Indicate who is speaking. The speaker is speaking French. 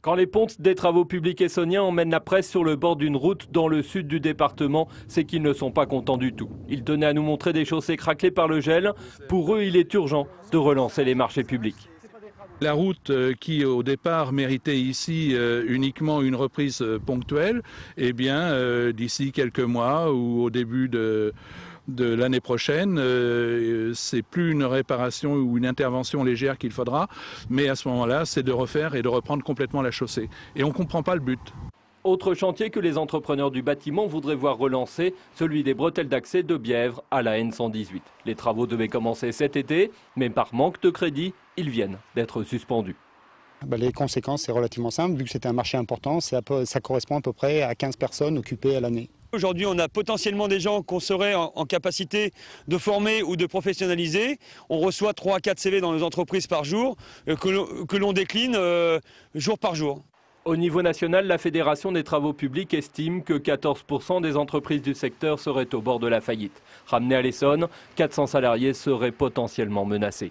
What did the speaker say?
Speaker 1: Quand les pontes des travaux publics essonniens emmènent la presse sur le bord d'une route dans le sud du département, c'est qu'ils ne sont pas contents du tout. Ils tenaient à nous montrer des chaussées craquelées par le gel. Pour eux, il est urgent de relancer les marchés publics.
Speaker 2: La route qui au départ méritait ici uniquement une reprise ponctuelle, eh bien d'ici quelques mois ou au début de l'année prochaine, c'est plus une réparation ou une intervention légère qu'il faudra, mais à ce moment-là, c'est de refaire et de reprendre complètement la chaussée. Et on ne comprend pas le but.
Speaker 1: Autre chantier que les entrepreneurs du bâtiment voudraient voir relancer, celui des bretelles d'accès de Bièvre à la N118. Les travaux devaient commencer cet été, mais par manque de crédit, ils viennent d'être suspendus.
Speaker 3: Les conséquences, c'est relativement simple. Vu que c'était un marché important, ça correspond à peu près à 15 personnes occupées à l'année.
Speaker 4: Aujourd'hui, on a potentiellement des gens qu'on serait en capacité de former ou de professionnaliser. On reçoit 3 à 4 CV dans nos entreprises par jour que l'on décline jour par jour.
Speaker 1: Au niveau national, la Fédération des travaux publics estime que 14% des entreprises du secteur seraient au bord de la faillite. Ramenés à l'Essonne, 400 salariés seraient potentiellement menacés.